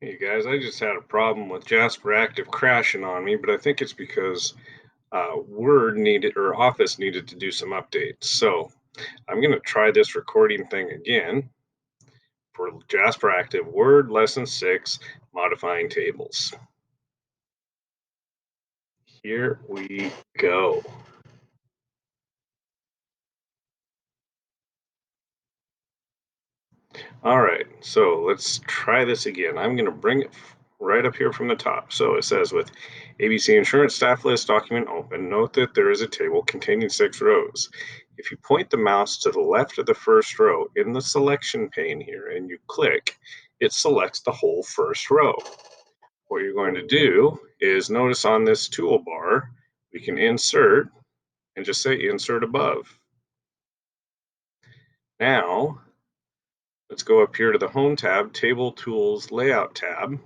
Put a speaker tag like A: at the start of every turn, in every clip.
A: Hey guys, I just had a problem with Jasperactive crashing on me, but I think it's because Word needed or Office needed to do some updates. So I'm going to try this recording thing again for Jasperactive Word Lesson 6 Modifying Tables. Here we go. All right, so let's try this again. I'm going to bring it right up here from the top. So it says with ABC Insurance Staff List document open, note that there is a table containing 6 rows. If you point the mouse to the left of the first row in the selection pane here and you click, it selects the whole first row. What you're going to do is notice on this toolbar, we can insert and just say insert above. Now, let's go up here to the Home tab, Table Tools Layout tab,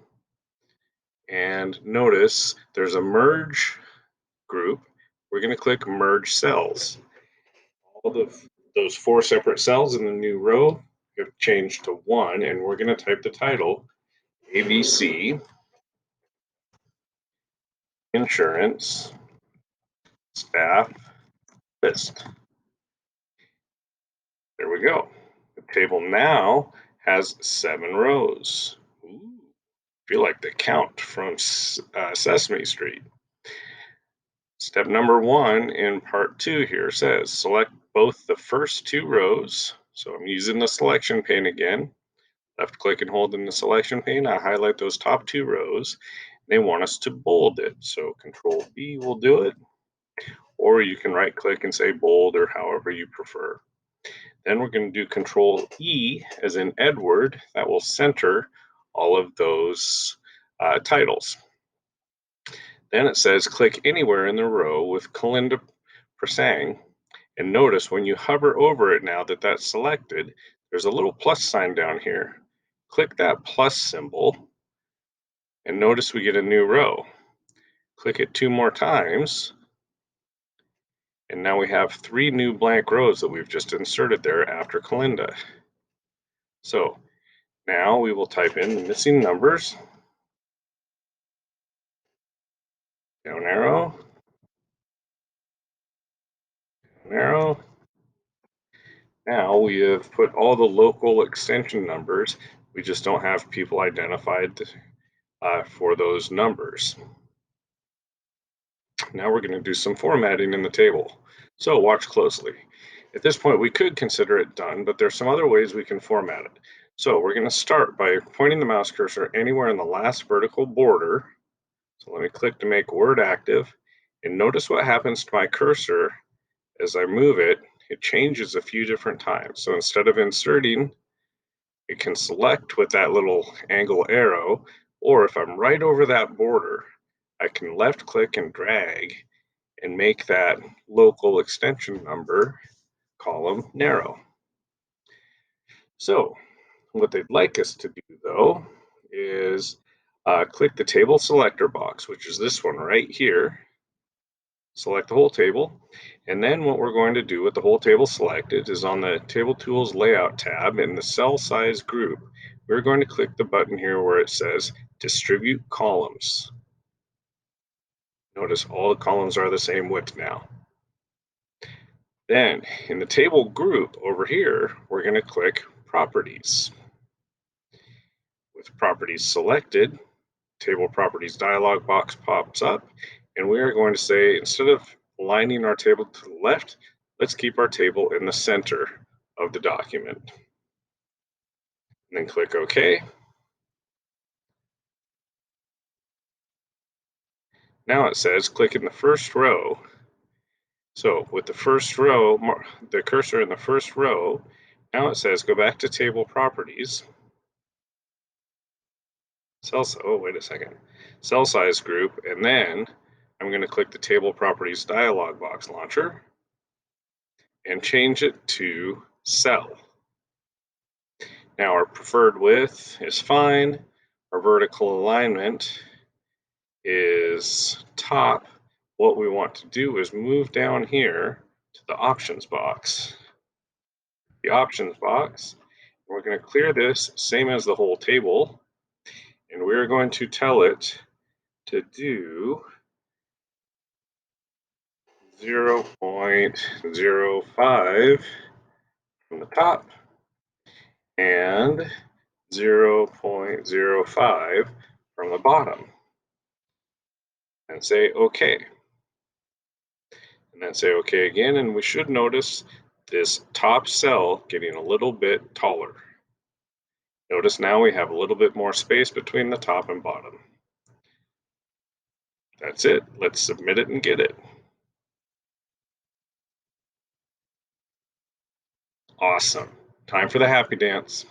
A: and notice there's a merge group. We're going to click merge cells. All of those 4 separate cells in the new row have changed to one, and we're going to type the title ABC Insurance Staff List. There we go. The table now has 7 rows. Ooh, feel like the count from Sesame Street. Step number 1 in part 2 here says select both the first 2 rows. So I'm using the selection pane again. Left click and hold in the selection pane. I highlight those top 2 rows. They want us to bold it. So Control B will do it. Or you can right click and say bold or however you prefer. Then we're going to do Control E as in Edward. That will center all of those titles. Then it says click anywhere in the row with Kalinda Prasang. And notice when you hover over it now that that's selected, there's a little plus sign down here. Click that plus symbol and notice we get a new row. Click it 2 more times and now we have 3 new blank rows that we've just inserted there after Kalinda. So now we will type in the missing numbers, down arrow, down arrow. Now we have put all the local extension numbers. We just don't have people identified for those numbers. Now we're going to do some formatting in the table. So watch closely. At this point, we could consider it done, but there's some other ways we can format it. So we're going to start by pointing the mouse cursor anywhere in the last vertical border. So let me click to make Word active. And notice what happens to my cursor as I move it. It changes a few different times. So instead of inserting, it can select with that little angle arrow, or if I'm right over that border, I can left click and drag and make that local extension number column narrow. So what they'd like us to do though is click the table selector box, which is this one right here. Select the whole table. And then what we're going to do with the whole table selected is on the Table Tools Layout tab in the Cell Size group, we're going to click the button here where it says Distribute Columns. Notice all the columns are the same width now. Then in the table group over here, we're going to click Properties. With Properties selected, Table Properties dialog box pops up, and we are going to say, instead of aligning our table to the left, let's keep our table in the center of the document. And then click OK. Now it says click in the first row. So with the first row, the cursor in the first row, now it says go back to Table Properties. Wait a second. Cell Size group, and then I'm going to click the Table Properties dialog box launcher and change it to Cell. Now our preferred width is fine. Our vertical alignment is top. What we want to do is move down here to the options box. The options box, we're going to clear this same as the whole table. And we're going to tell it to do 0.05 from the top and 0.05 from the bottom, and say OK. And then say OK again, and we should notice this top cell getting a little bit taller. Notice now we have a little bit more space between the top and bottom. That's it. Let's submit it and get it. Awesome. Time for the happy dance.